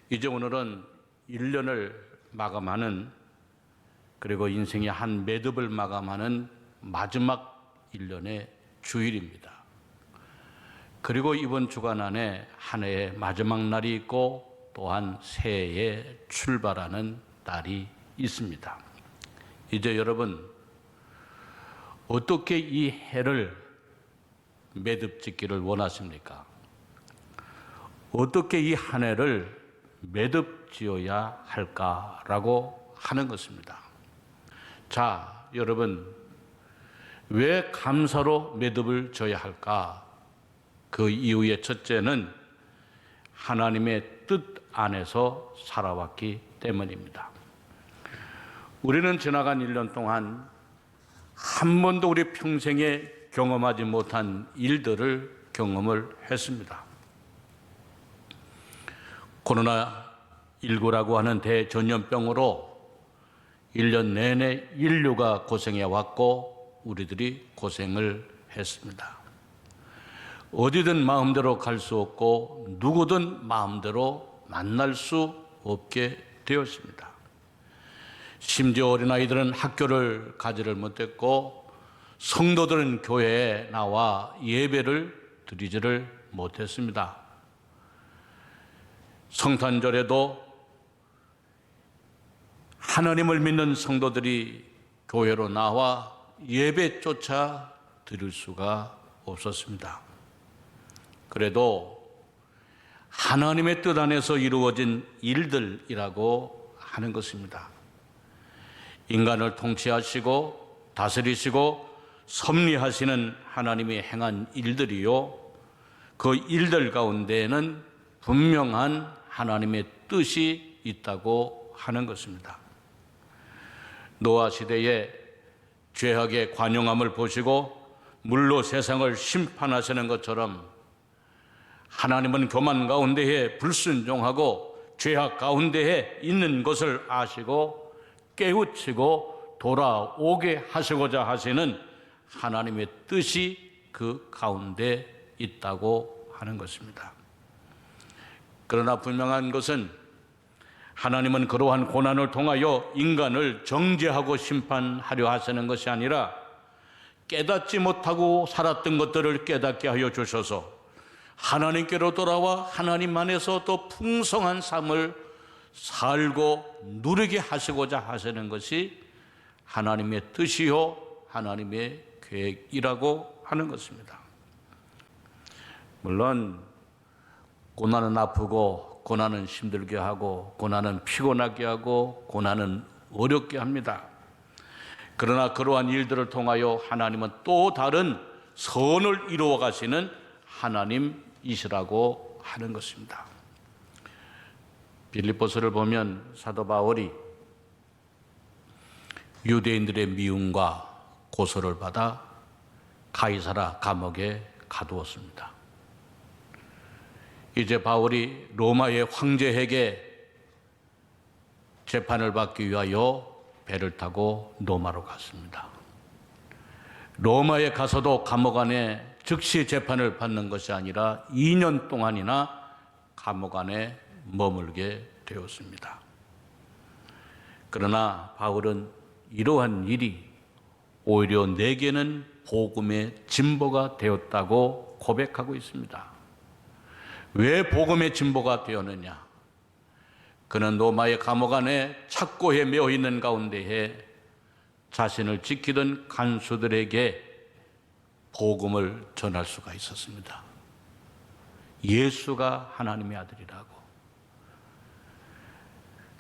이제 오늘은 1년을 마감하는, 그리고 인생의 한 매듭을 마감하는 마지막 1년의 주일입니다. 그리고 이번 주간 안에 한 해의 마지막 날이 있고 또한 새해에 출발하는 날이 있습니다. 이제 여러분, 어떻게 이 해를 매듭 짓기를 원하십니까? 어떻게 이 한 해를 매듭 지어야 할까라고 하는 것입니다. 자, 여러분, 왜 감사로 매듭을 져야 할까? 그 이유의 첫째는 하나님의 뜻 안에서 살아왔기 때문입니다. 우리는 지나간 1년 동안 한 번도 우리 평생에 경험하지 못한 일들을 경험을 했습니다. 코로나19라고 하는 대전염병으로 1년 내내 인류가 고생해 왔고 우리들이 고생을 했습니다. 어디든 마음대로 갈 수 없고 누구든 마음대로 만날 수 없게 되었습니다. 심지어 어린아이들은 학교를 가지를 못했고 성도들은 교회에 나와 예배를 드리지를 못했습니다. 성탄절에도 하나님을 믿는 성도들이 교회로 나와 예배조차 드릴 수가 없었습니다. 그래도 하나님의 뜻 안에서 이루어진 일들이라고 하는 것입니다. 인간을 통치하시고 다스리시고 섭리하시는 하나님이 행한 일들이요, 그 일들 가운데에는 분명한 하나님의 뜻이 있다고 하는 것입니다. 노아 시대에 죄악의 관용함을 보시고 물로 세상을 심판하시는 것처럼 하나님은 교만 가운데에 불순종하고 죄악 가운데에 있는 것을 아시고 깨우치고 돌아오게 하시고자 하시는 하나님의 뜻이 그 가운데 있다고 하는 것입니다. 그러나 분명한 것은 하나님은 그러한 고난을 통하여 인간을 정죄하고 심판하려 하시는 것이 아니라 깨닫지 못하고 살았던 것들을 깨닫게 하여 주셔서 하나님께로 돌아와 하나님 안에서 더 풍성한 삶을 살고 누리게 하시고자 하시는 것이 하나님의 뜻이요 하나님의 계획이라고 하는 것입니다. 물론 고난은 아프고 고난은 힘들게 하고 고난은 피곤하게 하고 고난은 어렵게 합니다. 그러나 그러한 일들을 통하여 하나님은 또 다른 선을 이루어 가시는 하나님이시라고 하는 것입니다. 빌립보서를 보면 사도 바울이 유대인들의 미움과 고소를 받아 가이사라 감옥에 가두었습니다. 이제 바울이 로마의 황제에게 재판을 받기 위하여 배를 타고 로마로 갔습니다. 로마에 가서도 감옥 안에 즉시 재판을 받는 것이 아니라 2년 동안이나 감옥 안에 머물게 되었습니다. 그러나 바울은 이러한 일이 오히려 내게는 복음의 진보가 되었다고 고백하고 있습니다. 왜 복음의 진보가 되었느냐? 그는 로마의 감옥 안에 착고에 매어 있는 가운데에 자신을 지키던 간수들에게 복음을 전할 수가 있었습니다. 예수가 하나님의 아들이라고.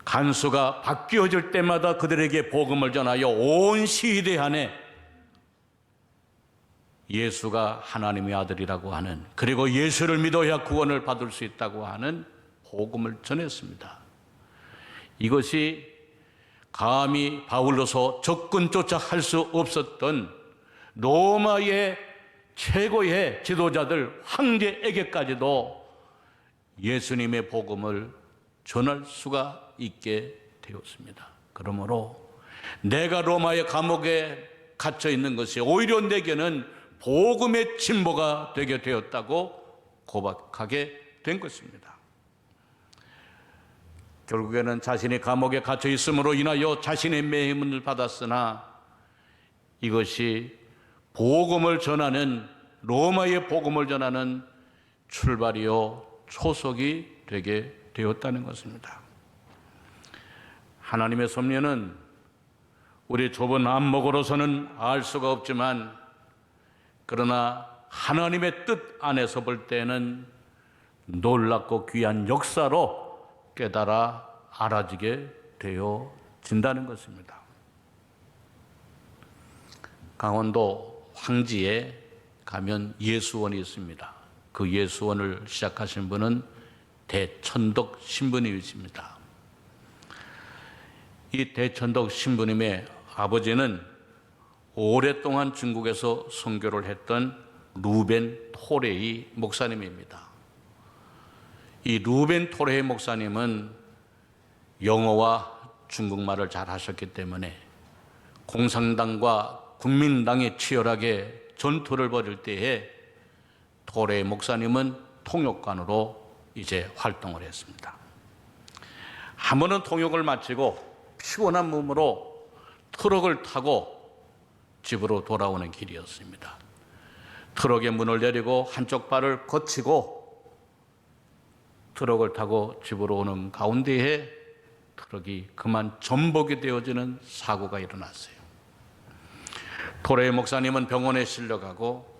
간수가 바뀌어질 때마다 그들에게 복음을 전하여 온 시대 안에 예수가 하나님의 아들이라고 하는, 그리고 예수를 믿어야 구원을 받을 수 있다고 하는 복음을 전했습니다. 이것이 감히 바울로서 접근조차 할 수 없었던 로마의 최고의 지도자들 황제에게까지도 예수님의 복음을 전할 수가 있게 되었습니다. 그러므로 내가 로마의 감옥에 갇혀 있는 것이 오히려 내게는 복음의 진보가 되게 되었다고 고백하게 된 것입니다. 결국에는 자신이 감옥에 갇혀 있음으로 인하여 자신의 매임을 받았으나 이것이 복음을 전하는, 로마의 복음을 전하는 출발이요 초석이 되게 되었다는 것입니다. 하나님의 섭리는 우리 좁은 안목으로서는 알 수가 없지만, 그러나 하나님의 뜻 안에서 볼 때는 놀랍고 귀한 역사로 깨달아 알아지게 되어진다는 것입니다. 강원도 황지에 가면 예수원이 있습니다. 그 예수원을 시작하신 분은 대천덕 신부님이십니다. 이 대천덕 신부님의 아버지는 오랫동안 중국에서 선교를 했던 루벤 토레이 목사님입니다. 이 루벤 토레이 목사님은 영어와 중국말을 잘 하셨기 때문에 공산당과 국민당이 치열하게 전투를 벌일 때에 토레이 목사님은 통역관으로 이제 활동을 했습니다. 한 번은 통역을 마치고 피곤한 몸으로 트럭을 타고 집으로 돌아오는 길이었습니다. 트럭의 문을 내리고 한쪽 발을 거치고 트럭을 타고 집으로 오는 가운데에 트럭이 그만 전복이 되어지는 사고가 일어났어요. 토레이 목사님은 병원에 실려가고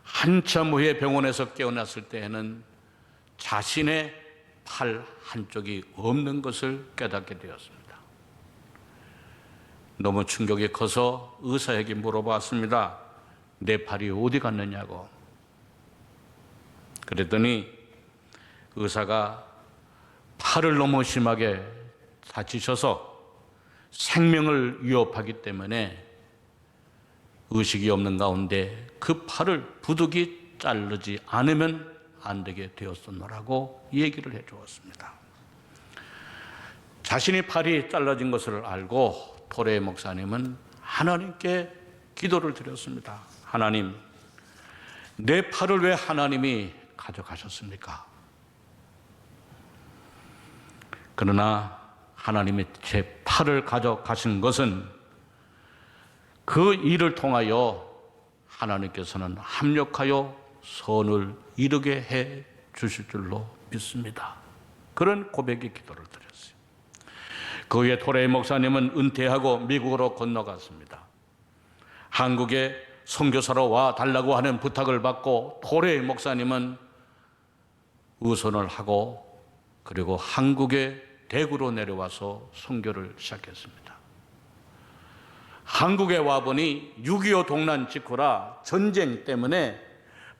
한참 후에 병원에서 깨어났을 때에는 자신의 팔 한쪽이 없는 것을 깨닫게 되었습니다. 너무 충격이 커서 의사에게 물어봤습니다. 내 팔이 어디 갔느냐고. 그랬더니 의사가 팔을 너무 심하게 다치셔서 생명을 위협하기 때문에 의식이 없는 가운데 그 팔을 부득이 자르지 않으면 안 되게 되었었노라고 얘기를 해 주었습니다. 자신이 팔이 잘라진 것을 알고 토레이 목사님은 하나님께 기도를 드렸습니다. 하나님, 내 팔을 왜 하나님이 가져가셨습니까? 그러나 하나님이 제 팔을 가져가신 것은 그 일을 통하여 하나님께서는 합력하여 선을 이루게 해 주실 줄로 믿습니다. 그런 고백의 기도를 드렸어요. 그 후에 토레이 목사님은 은퇴하고 미국으로 건너갔습니다. 한국에 선교사로 와 달라고 하는 부탁을 받고 토레이 목사님은 의선을 하고 그리고 한국의 대구로 내려와서 선교를 시작했습니다. 한국에 와보니 6.25 동란 직후라 전쟁 때문에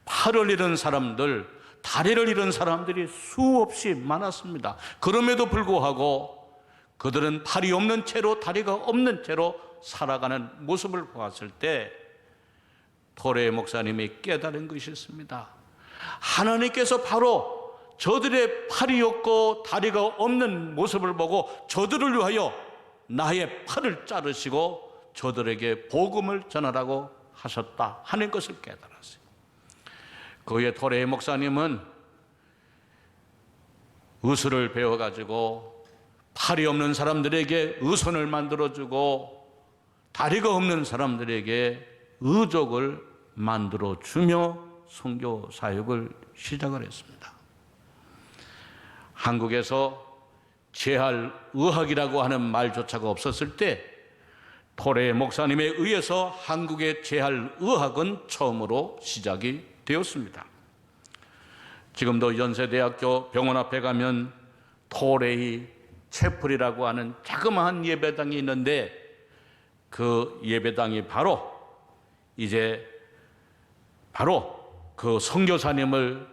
팔을 잃은 사람들, 다리를 잃은 사람들이 수없이 많았습니다. 그럼에도 불구하고 그들은 팔이 없는 채로, 다리가 없는 채로 살아가는 모습을 보았을 때 토레이 목사님이 깨달은 것이 있습니다. 하나님께서 바로 저들의 팔이 없고 다리가 없는 모습을 보고 저들을 위하여 나의 팔을 자르시고 저들에게 복음을 전하라고 하셨다 하는 것을 깨달았어요. 그 후에 토레이 목사님은 의술을 배워가지고 팔이 없는 사람들에게 의손을 만들어주고 다리가 없는 사람들에게 의족을 만들어주며 선교 사역을 시작을 했습니다. 한국에서 재활의학이라고 하는 말조차가 없었을 때 토레이 목사님에 의해서 한국의 재활의학은 처음으로 시작이 되었습니다. 지금도 연세대학교 병원 앞에 가면 토레이 채플이라고 하는 자그마한 예배당이 있는데 그 예배당이 바로 그 선교사님을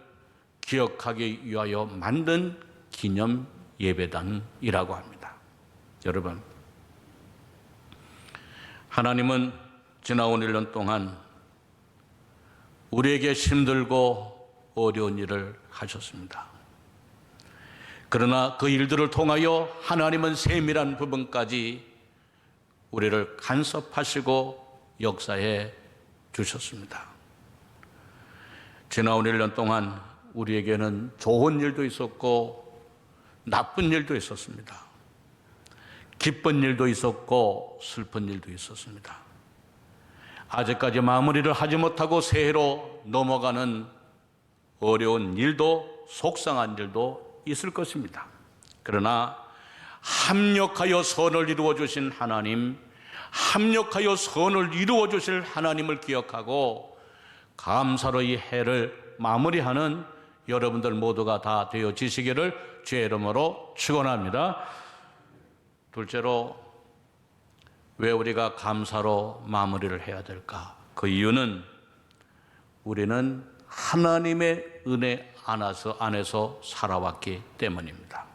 기억하기 위하여 만든 기념 예배당이라고 합니다. 여러분, 하나님은 지나온 1년 동안 우리에게 힘들고 어려운 일을 하셨습니다. 그러나 그 일들을 통하여 하나님은 세밀한 부분까지 우리를 간섭하시고 역사해 주셨습니다. 지나온 1년 동안 우리에게는 좋은 일도 있었고 나쁜 일도 있었습니다. 기쁜 일도 있었고 슬픈 일도 있었습니다. 아직까지 마무리를 하지 못하고 새해로 넘어가는 어려운 일도 속상한 일도 있을 것입니다. 그러나 합력하여 선을 이루어 주신 하나님, 합력하여 선을 이루어 주실 하나님을 기억하고 감사로 이 해를 마무리하는 여러분들 모두가 다 되어지시기를 주의 이름으로 축원합니다. 둘째로, 왜 우리가 감사로 마무리를 해야 될까? 그 이유는 우리는 하나님의 은혜 안에서 살아왔기 때문입니다.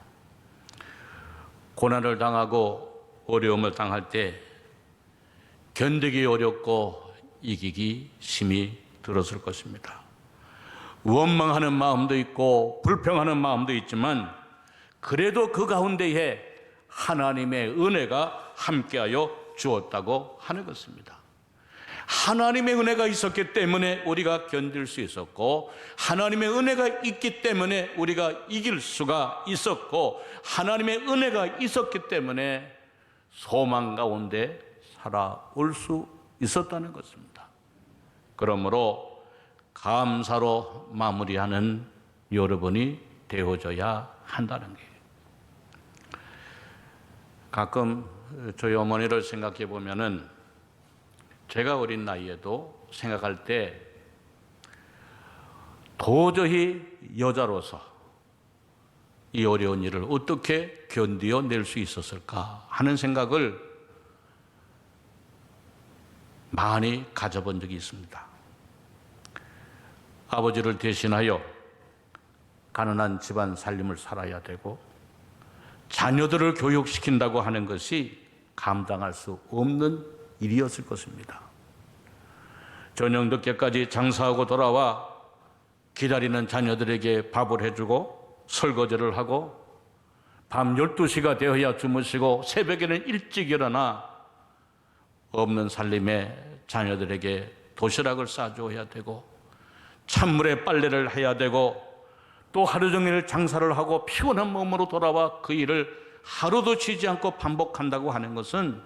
고난을 당하고 어려움을 당할 때 견디기 어렵고 이기기 힘이 들었을 것입니다. 원망하는 마음도 있고 불평하는 마음도 있지만 그래도 그 가운데에 하나님의 은혜가 함께하여 주었다고 하는 것입니다. 하나님의 은혜가 있었기 때문에 우리가 견딜 수 있었고, 하나님의 은혜가 있기 때문에 우리가 이길 수가 있었고, 하나님의 은혜가 있었기 때문에 소망 가운데 살아올 수 있었다는 것입니다. 그러므로 감사로 마무리하는 여러분이 되어져야 한다는 게, 가끔 저희 어머니를 생각해 보면은 제가 어린 나이에도 생각할 때 도저히 여자로서 이 어려운 일을 어떻게 견디어낼 수 있었을까 하는 생각을 많이 가져본 적이 있습니다. 아버지를 대신하여 가난한 집안 살림을 살아야 되고 자녀들을 교육시킨다고 하는 것이 감당할 수 없는 일이었을 것입니다. 저녁 늦게까지 장사하고 돌아와 기다리는 자녀들에게 밥을 해주고 설거지를 하고 밤 12시가 되어야 주무시고 새벽에는 일찍 일어나 없는 살림에 자녀들에게 도시락을 싸줘야 되고 찬물에 빨래를 해야 되고 또 하루 종일 장사를 하고 피곤한 몸으로 돌아와 그 일을 하루도 쉬지 않고 반복한다고 하는 것은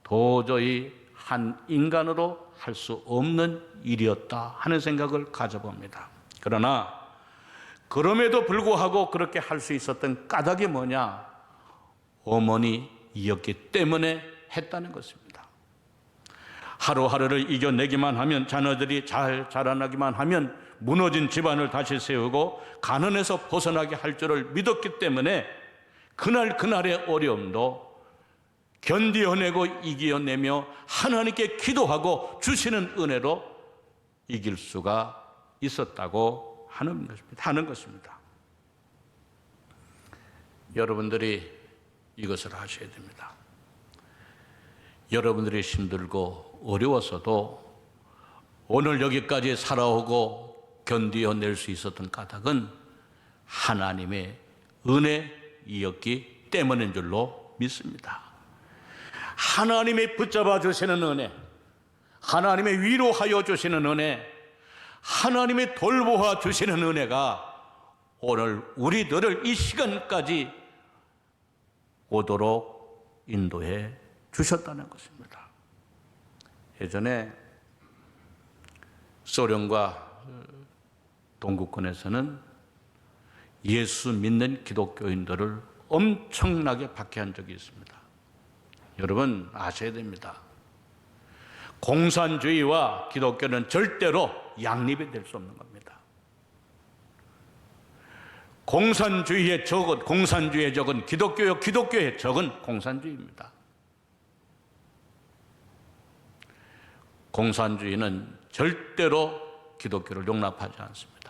도저히 한 인간으로 할 수 없는 일이었다 하는 생각을 가져봅니다. 그러나 그럼에도 불구하고 그렇게 할 수 있었던 까닭이 뭐냐? 어머니이었기 때문에 했다는 것입니다. 하루하루를 이겨내기만 하면, 자녀들이 잘 자라나기만 하면 무너진 집안을 다시 세우고 가난에서 벗어나게 할 줄을 믿었기 때문에 그날의 어려움도 견디어내고 이겨내며 하나님께 기도하고 주시는 은혜로 이길 수가 있었다고 하는 것입니다. 여러분들이 이것을 하셔야 됩니다. 여러분들이 힘들고 어려워서도 오늘 여기까지 살아오고 견디어낼 수 있었던 까닭은 하나님의 은혜이었기 때문인 줄로 믿습니다. 하나님의 붙잡아 주시는 은혜, 하나님의 위로하여 주시는 은혜, 하나님의 돌보아 주시는 은혜가 오늘 우리들을 이 시간까지 오도록 인도해 주셨다는 것입니다. 예전에 소련과 동구권에서는 예수 믿는 기독교인들을 엄청나게 박해한 적이 있습니다. 여러분 아셔야 됩니다. 공산주의와 기독교는 절대로 양립이 될 수 없는 겁니다. 공산주의의 적은 기독교요, 기독교의 적은 공산주의입니다. 공산주의는 절대로 기독교를 용납하지 않습니다.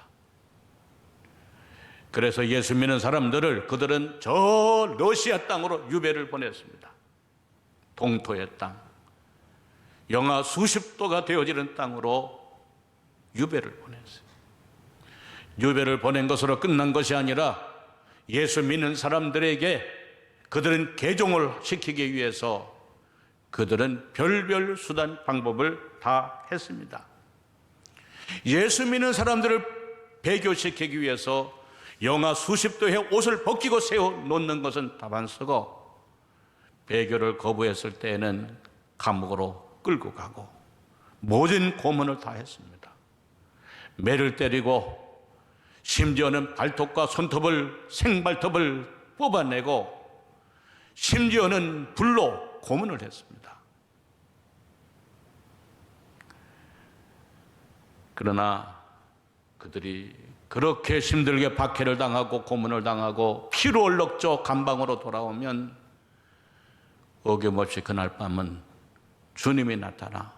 그래서 예수 믿는 사람들을 그들은 저 러시아 땅으로 유배를 보냈습니다. 동토의 땅, 영하 수십 도가 되어지는 땅으로 유배를 보냈어요. 유배를 보낸 것으로 끝난 것이 아니라 예수 믿는 사람들에게 그들은 개종을 시키기 위해서 그들은 별별 수단 방법을 다 했습니다. 예수 믿는 사람들을 배교시키기 위해서 영하 수십 도의 옷을 벗기고 세워 놓는 것은 다반쓰고 배교를 거부했을 때에는 감옥으로 끌고 가고 모든 고문을 다 했습니다. 매를 때리고 심지어는 발톱과 손톱을 생발톱을 뽑아내고 심지어는 불로 고문을 했습니다. 그러나 그들이 그렇게 힘들게 박해를 당하고 고문을 당하고 피로 얼룩져 감방으로 돌아오면 어김없이 그날 밤은 주님이 나타나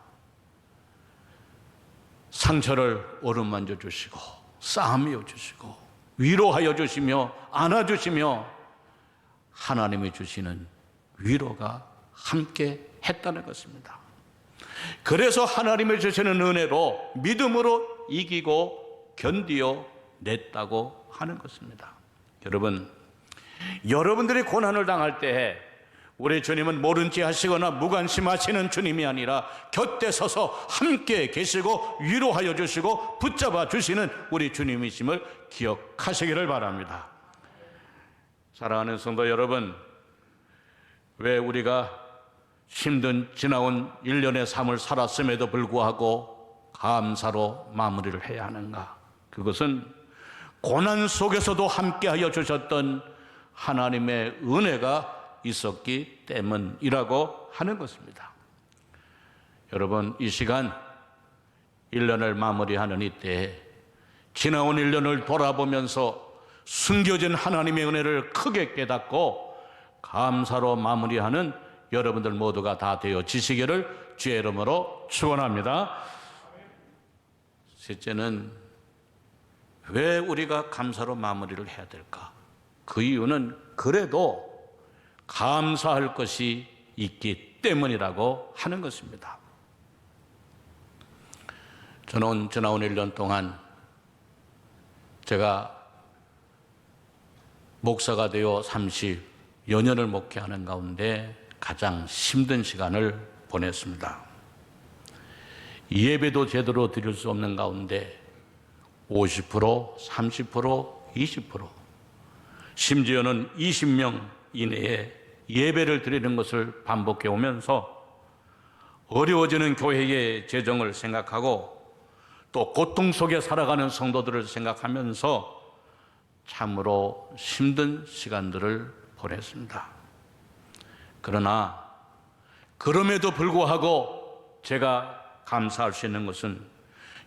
상처를 어루만져 주시고 싸매어 주시고 위로하여 주시며 안아주시며 하나님이 주시는 위로가 함께 했다는 것입니다. 그래서 하나님이 주시는 은혜로 믿음으로 이기고 견디어 냈다고 하는 것입니다. 여러분, 여러분들이 고난을 당할 때에 우리 주님은 모른 체 하시거나 무관심하시는 주님이 아니라 곁에 서서 함께 계시고 위로하여 주시고 붙잡아 주시는 우리 주님이심을 기억하시기를 바랍니다. 사랑하는 성도 여러분, 왜 우리가 힘든 지나온 1년의 삶을 살았음에도 불구하고 감사로 마무리를 해야 하는가? 그것은 고난 속에서도 함께하여 주셨던 하나님의 은혜가 있었기 때문이라고 하는 것입니다. 여러분, 이 시간 1년을 마무리하는 이때에 지나온 1년을 돌아보면서 숨겨진 하나님의 은혜를 크게 깨닫고 감사로 마무리하는 여러분들 모두가 다 되어지시기를 주의 이름으로 축원합니다. 셋째는 왜 우리가 감사로 마무리를 해야 될까? 그 이유는 그래도 감사할 것이 있기 때문이라고 하는 것입니다. 저는 지나온 1년 동안 제가 목사가 되어 30여 년을 목회하는 가운데 가장 힘든 시간을 보냈습니다. 예배도 제대로 드릴 수 없는 가운데 50%, 30%, 20%, 심지어는 20명 이내에 예배를 드리는 것을 반복해 오면서 어려워지는 교회의 재정을 생각하고 또 고통 속에 살아가는 성도들을 생각하면서 참으로 힘든 시간들을 보냈습니다. 그러나 그럼에도 불구하고 제가 감사할 수 있는 것은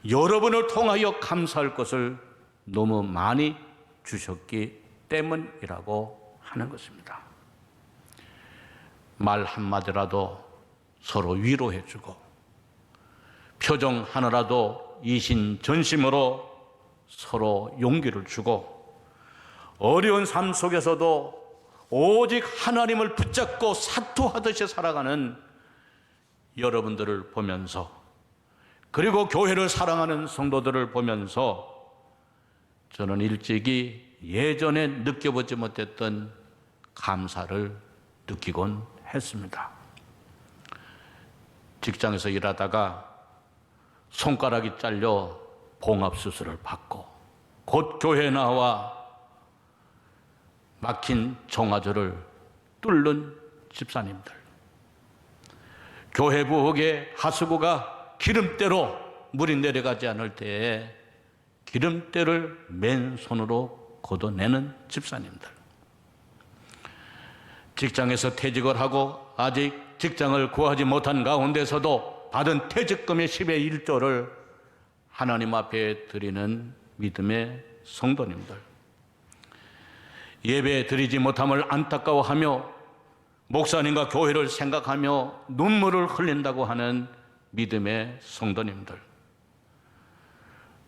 여러분을 통하여 감사할 것을 너무 많이 주셨기 때문이라고 하는 것입니다. 말 한마디라도 서로 위로해주고 표정 하나라도 이신전심으로 서로 용기를 주고 어려운 삶 속에서도 오직 하나님을 붙잡고 사투하듯이 살아가는 여러분들을 보면서 그리고 교회를 사랑하는 성도들을 보면서 저는 일찍이 예전에 느껴보지 못했던 감사를 느끼곤 했습니다. 직장에서 일하다가 손가락이 잘려 봉합수술을 받고 곧 교회에 나와 막힌 정화조를 뚫는 집사님들, 교회 부엌에 하수구가 기름때로 물이 내려가지 않을 때에 기름때를 맨손으로 걷어내는 집사님들, 직장에서 퇴직을 하고 아직 직장을 구하지 못한 가운데서도 받은 퇴직금의 10의 1조를 하나님 앞에 드리는 믿음의 성도님들, 예배 드리지 못함을 안타까워하며 목사님과 교회를 생각하며 눈물을 흘린다고 하는 믿음의 성도님들,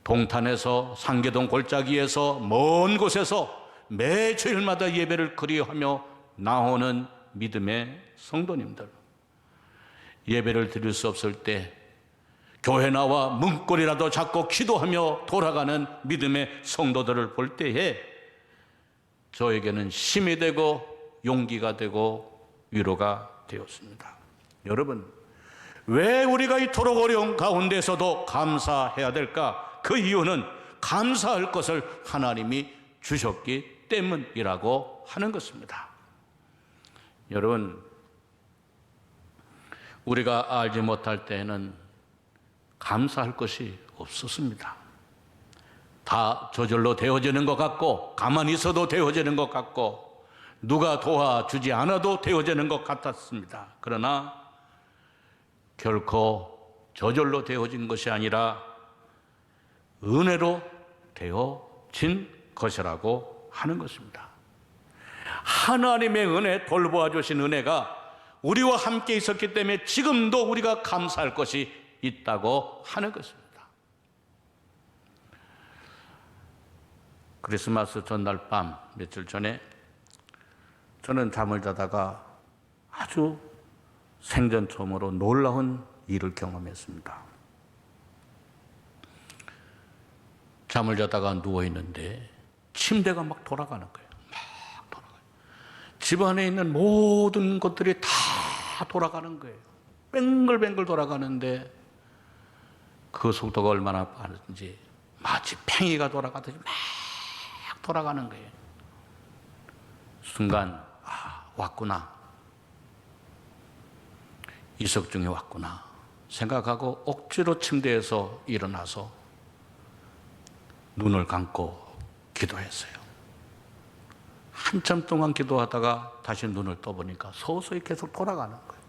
동탄에서 상계동 골짜기에서 먼 곳에서 매 주일마다 예배를 그리워하며 나오는 믿음의 성도님들, 예배를 드릴 수 없을 때 교회 나와 문고리라도 잡고 기도하며 돌아가는 믿음의 성도들을 볼 때에 저에게는 힘이 되고 용기가 되고 위로가 되었습니다. 여러분, 왜 우리가 이토록 어려운 가운데서도 감사해야 될까? 그 이유는 감사할 것을 하나님이 주셨기 때문이라고 하는 것입니다. 여러분, 우리가 알지 못할 때에는 감사할 것이 없었습니다. 다 저절로 되어지는 것 같고, 가만히 있어도 되어지는 것 같고, 누가 도와주지 않아도 되어지는 것 같았습니다. 그러나 결코 저절로 되어진 것이 아니라 은혜로 되어진 것이라고 하는 것입니다. 하나님의 은혜, 돌보아 주신 은혜가 우리와 함께 있었기 때문에 지금도 우리가 감사할 것이 있다고 하는 것입니다. 크리스마스 전날 밤 며칠 전에 저는 잠을 자다가 아주 생전 처음으로 놀라운 일을 경험했습니다. 잠을 자다가 누워있는데 침대가 막 돌아가는 거예요. 막 돌아가요. 집안에 있는 모든 것들이 다 돌아가는 거예요. 뱅글뱅글 돌아가는데 그 속도가 얼마나 빠른지 마치 팽이가 돌아가듯이 막 돌아가는 거예요. 순간 왔구나. 이석중이 왔구나 생각하고 억지로 침대에서 일어나서 눈을 감고 기도했어요. 한참 동안 기도하다가 다시 눈을 떠보니까 서서히 계속 돌아가는 거예요.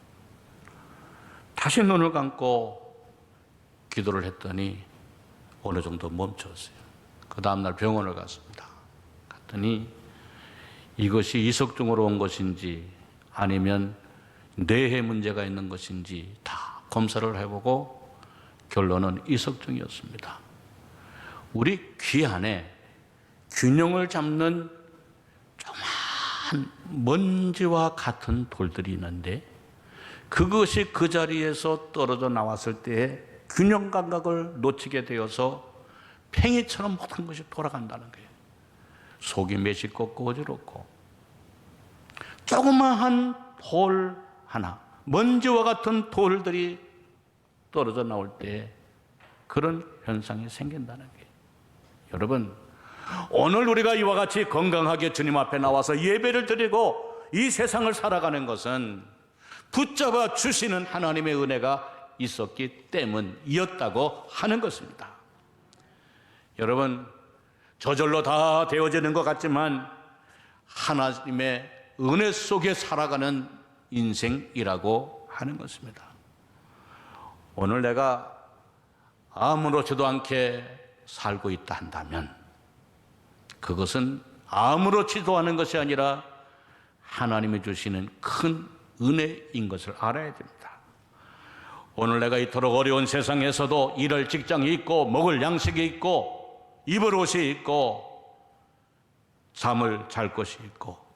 다시 눈을 감고 기도를 했더니 어느 정도 멈췄어요. 그 다음날 병원을 갔습니다. 갔더니 이것이 이석증으로 온 것인지 아니면 뇌에 문제가 있는 것인지 다 검사를 해보고 결론은 이석증이었습니다. 우리 귀 안에 균형을 잡는 조그만 먼지와 같은 돌들이 있는데 그것이 그 자리에서 떨어져 나왔을 때 균형 감각을 놓치게 되어서 팽이처럼 모든 것이 돌아간다는 거예요. 속이 메시껍고 어지럽고 조그마한 돌 하나, 먼지와 같은 돌들이 떨어져 나올 때 그런 현상이 생긴다는 거예요. 여러분, 오늘 우리가 이와 같이 건강하게 주님 앞에 나와서 예배를 드리고 이 세상을 살아가는 것은 붙잡아 주시는 하나님의 은혜가 있었기 때문이었다고 하는 것입니다. 여러분, 저절로 다 되어지는 것 같지만 하나님의 은혜 속에 살아가는 인생이라고 하는 것입니다. 오늘 내가 아무렇지도 않게 살고 있다 한다면 그것은 아무렇지도 않은 것이 아니라 하나님이 주시는 큰 은혜인 것을 알아야 됩니다. 오늘 내가 이토록 어려운 세상에서도 일할 직장이 있고 먹을 양식이 있고 입을 옷이 있고 잠을 잘 것이 있고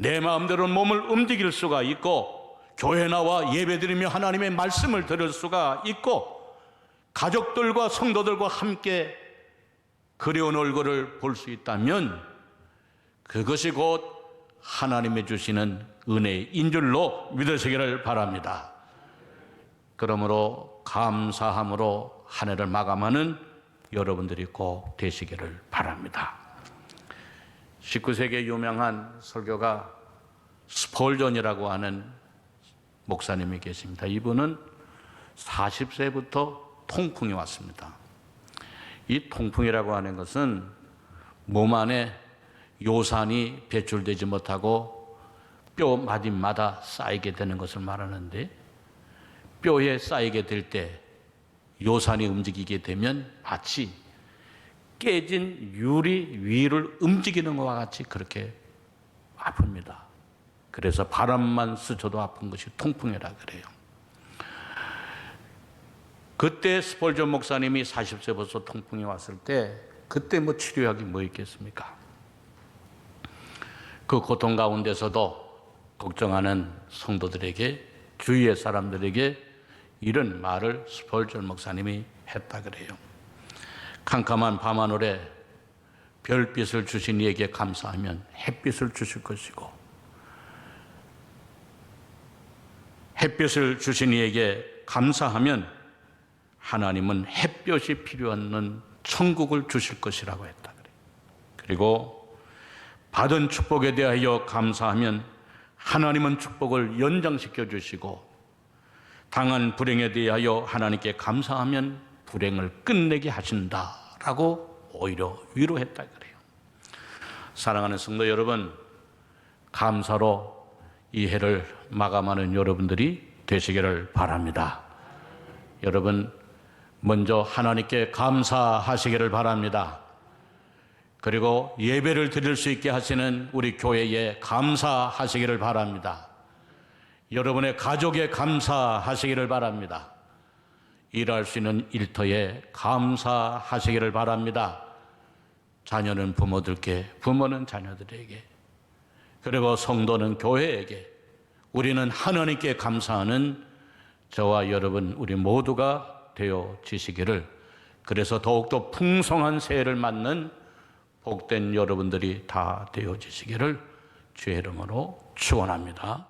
내 마음대로 몸을 움직일 수가 있고 교회 나와 예배드리며 하나님의 말씀을 들을 수가 있고 가족들과 성도들과 함께 그리운 얼굴을 볼 수 있다면 그것이 곧 하나님이 주시는 은혜인 줄로 믿으시기를 바랍니다. 그러므로 감사함으로 한 해를 마감하는 여러분들이 꼭 되시기를 바랍니다. 19세기에 유명한 설교가 스폴전이라고 하는 목사님이 계십니다. 이분은 40세부터 통풍이 왔습니다. 이 통풍이라고 하는 것은 몸 안에 요산이 배출되지 못하고 뼈 마딘마다 쌓이게 되는 것을 말하는데 뼈에 쌓이게 될 때 요산이 움직이게 되면 마치 깨진 유리 위를 움직이는 것과 같이 그렇게 아픕니다. 그래서 바람만 스쳐도 아픈 것이 통풍이라 그래요. 그때 스폴전 목사님이 40세 벌써 통풍이 왔을 때 그때 치료약이 뭐 있겠습니까? 그 고통 가운데서도 걱정하는 성도들에게 주위의 사람들에게 이런 말을 스폴전 목사님이 했다 그래요. 캄캄한 밤하늘에 별빛을 주신 이에게 감사하면 햇빛을 주실 것이고 햇빛을 주신 이에게 감사하면 하나님은 햇볕이 필요 없는 천국을 주실 것이라고 했다 그래요. 그리고 받은 축복에 대하여 감사하면 하나님은 축복을 연장시켜 주시고 당한 불행에 대하여 하나님께 감사하면 불행을 끝내게 하신다라고 오히려 위로했다 그래요. 사랑하는 성도 여러분, 감사로 이 해를 마감하는 여러분들이 되시기를 바랍니다. 여러분, 먼저 하나님께 감사하시기를 바랍니다. 그리고 예배를 드릴 수 있게 하시는 우리 교회에 감사하시기를 바랍니다. 여러분의 가족에 감사하시기를 바랍니다. 일할 수 있는 일터에 감사하시기를 바랍니다. 자녀는 부모들께, 부모는 자녀들에게, 그리고 성도는 교회에게, 우리는 하나님께 감사하는 저와 여러분 우리 모두가 되어지시기를, 그래서 더욱더 풍성한 새해를 맞는 복된 여러분들이 다 되어지시기를 주의 이름으로 축원합니다.